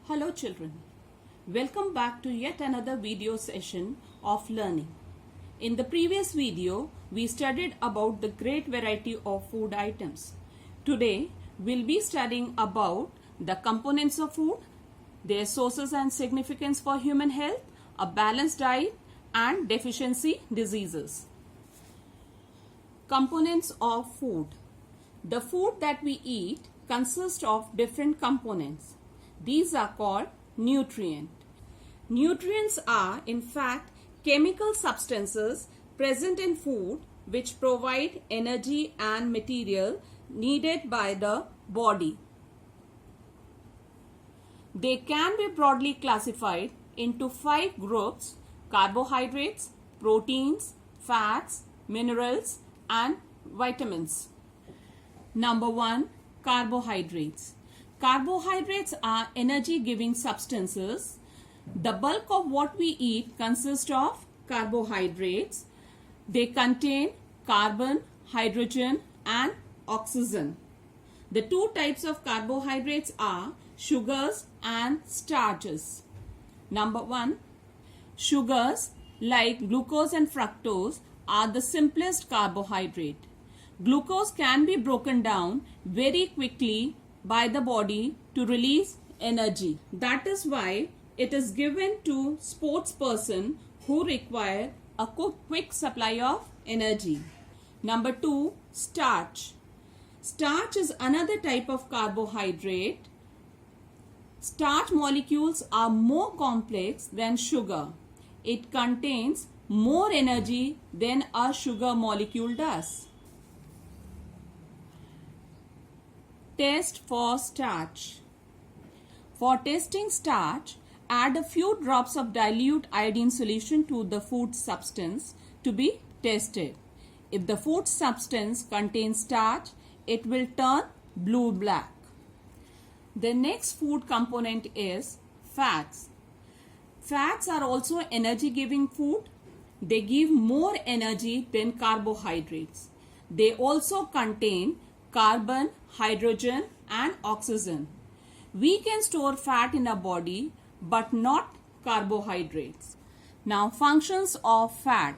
Hello children, welcome back to yet another video session of learning. In the previous video, we studied about the great variety of food items. Today, we'll be studying about the components of food, their sources and significance for human health, a balanced diet and deficiency diseases. Components of food. The food that we eat consists of different components. These are called nutrients. Nutrients are in fact chemical substances present in food which provide energy and material needed by the body. They can be broadly classified into 5 groups: carbohydrates, proteins, fats, minerals and vitamins. Number 1. Carbohydrates. Carbohydrates are energy-giving substances. The bulk of what we eat consists of carbohydrates. They contain carbon, hydrogen and oxygen. The two types of carbohydrates are sugars and starches. Number 1. Sugars like glucose and fructose are the simplest carbohydrate. Glucose can be broken down very quickly by the body to release energy. That is why it is given to sportspersons who require a quick supply of energy. Number 2. Starch. Starch is another type of carbohydrate. Starch molecules are more complex than sugar. It contains more energy than a sugar molecule does. Test for starch. For testing starch, add a few drops of dilute iodine solution to the food substance to be tested. If the food substance contains starch, it will turn blue-black. The next food component is fats. Fats are also energy-giving food. They give more energy than carbohydrates. They also contain carbon, hydrogen and oxygen. We can store fat in our body but not carbohydrates. Now, functions of fat.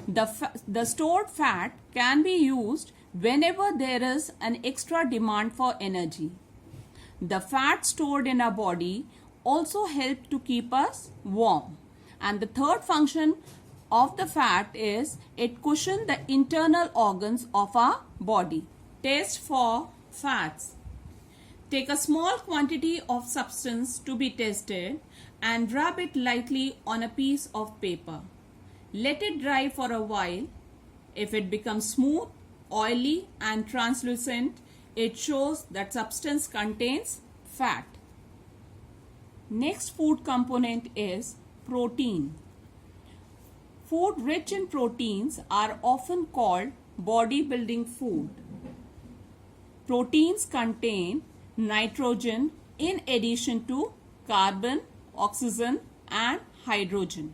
The stored fat can be used whenever there is an extra demand for energy. The fat stored in our body also help to keep us warm. And the third function of the fat is it cushions the internal organs of our body. Test for fats. Take a small quantity of substance to be tested and rub it lightly on a piece of paper. Let it dry for a while. If it becomes smooth, oily and translucent, it shows that substance contains fat. Next food component is protein. Food rich in proteins are often called bodybuilding food. Proteins contain nitrogen in addition to carbon, oxygen and hydrogen.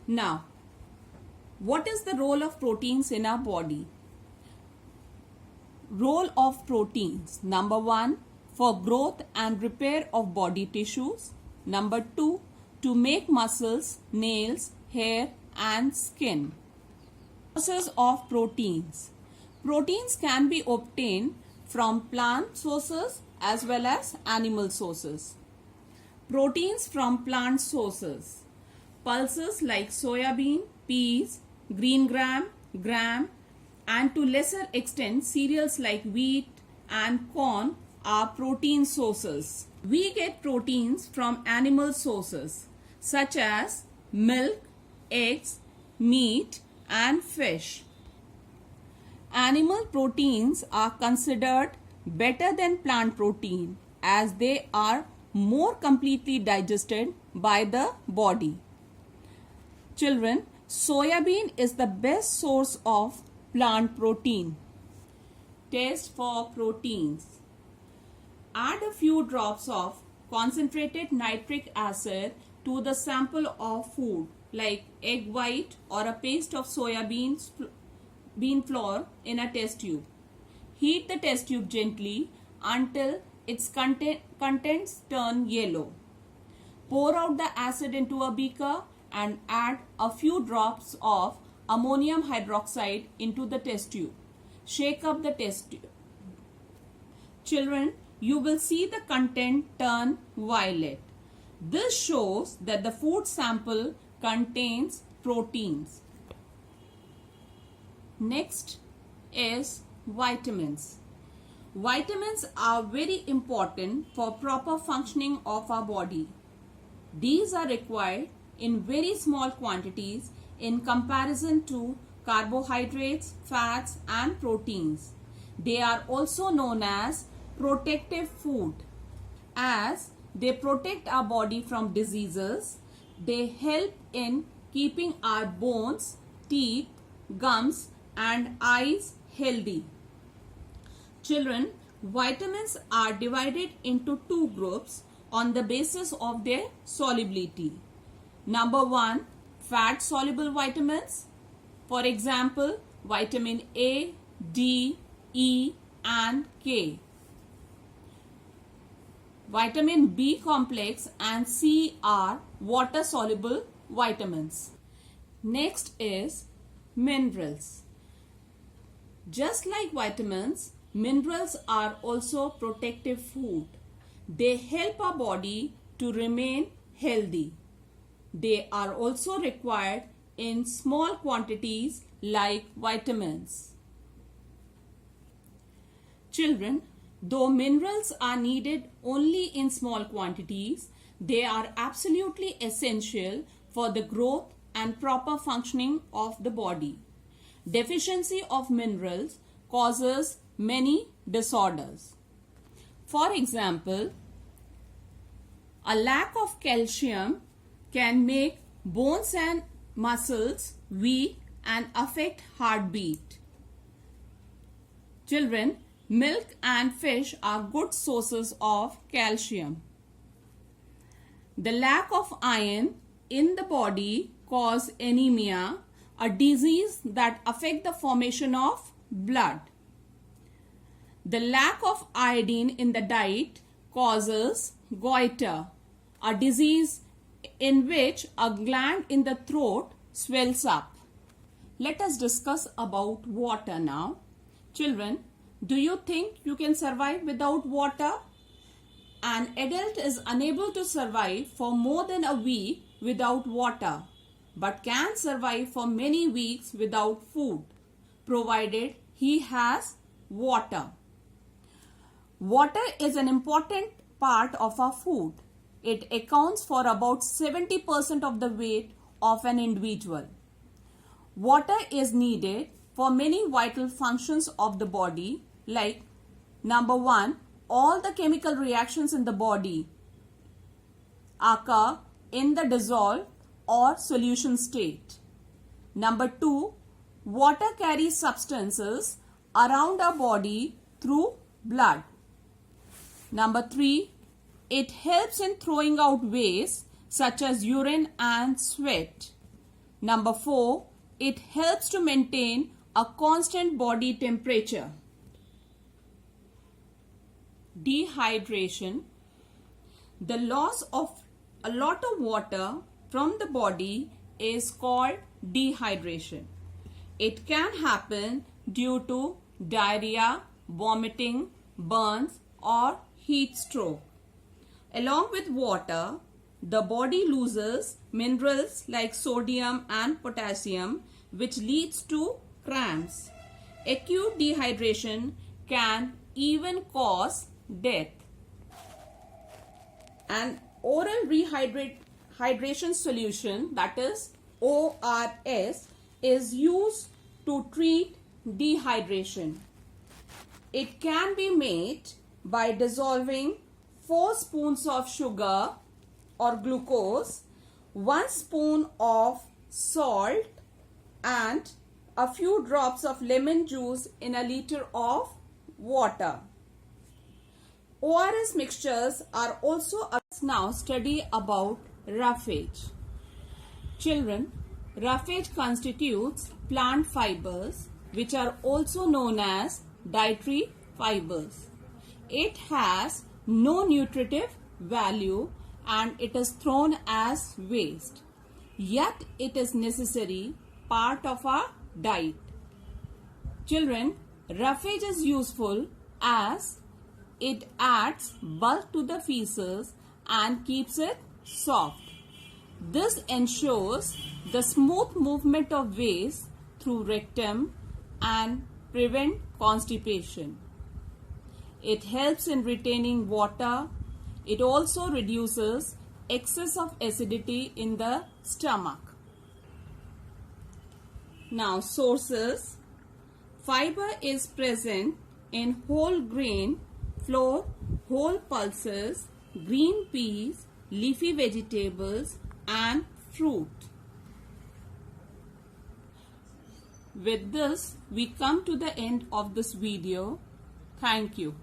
Now, what is the role of proteins in our body? Role of proteins. Number 1, for growth and repair of body tissues. Number 2, to make muscles, nails, hair and skin. Sources of proteins. Proteins can be obtained from plant sources as well as animal sources. Proteins from plant sources. Pulses like soybean, peas, green gram and to lesser extent cereals like wheat and corn are protein sources. We get proteins from animal sources such as milk, eggs, meat and fish. Animal proteins are considered better than plant protein as they are more completely digested by the body. Children, soybean is the best source of plant protein. Test for proteins. Add a few drops of concentrated nitric acid to the sample of food like egg white or a paste of bean flour in a test tube. Heat the test tube gently until its contents turn yellow. Pour out the acid into a beaker and add a few drops of ammonium hydroxide into the test tube. Shake up the test tube. Children, you will see the content turn violet. This shows that the food sample contains proteins. Next is vitamins. Vitamins are very important for proper functioning of our body. These are required in very small quantities in comparison to carbohydrates, fats and proteins. They are also known as protective food as they protect our body from diseases. They help in keeping our bones, teeth, gums and eyes healthy. Children, vitamins are divided into two groups on the basis of their solubility. Number 1, fat soluble vitamins. For example, vitamin A, D, E and K. Vitamin B complex and C are water soluble vitamins. Next is minerals. Just like vitamins, minerals are also protective food. They help our body to remain healthy. They are also required in small quantities like vitamins. Children, though minerals are needed only in small quantities, they are absolutely essential for the growth and proper functioning of the body. Deficiency of minerals causes many disorders. For example, a lack of calcium can make bones and muscles weak and affect heartbeat. Children, milk and fish are good sources of calcium. The lack of iron in the body causes anemia, a disease that affects the formation of blood. The lack of iodine in the diet causes goiter, a disease in which a gland in the throat swells up. Let us discuss about water now. Children, do you think you can survive without water? An adult is unable to survive for more than a week without water, but can survive for many weeks without food, provided he has water. Water is an important part of our food. It accounts for about 70% of the weight of an individual. Water is needed for many vital functions of the body like number 1, all the chemical reactions in the body occur in the dissolved or solution state. Number 2, water carries substances around our body through blood. Number 3, it helps in throwing out waste such as urine and sweat. Number 4, it helps to maintain a constant body temperature. Dehydration. The loss of a lot of water from the body is called dehydration. It can happen due to diarrhea, vomiting, burns or heat stroke. Along with water, the body loses minerals like sodium and potassium, which leads to cramps. Acute dehydration can even cause death. An oral rehydration solution, that is ORS, is used to treat dehydration. It can be made by dissolving 4 spoons of sugar or glucose, 1 spoon of salt and a few drops of lemon juice in a liter of water. ORS mixtures are also now study about roughage. Children, roughage constitutes plant fibers which are also known as dietary fibers. It has no nutritive value and it is thrown as waste. Yet it is necessary part of our diet. Children, roughage is useful as it adds bulk to the feces and keeps it soft. This ensures the smooth movement of waste through rectum and prevent constipation. It helps in retaining water. It also reduces excess of acidity in the stomach. Now, sources. Fiber is present in whole grain, flour, whole pulses, green peas, leafy vegetables and fruit. With this, we come to the end of this video. Thank you.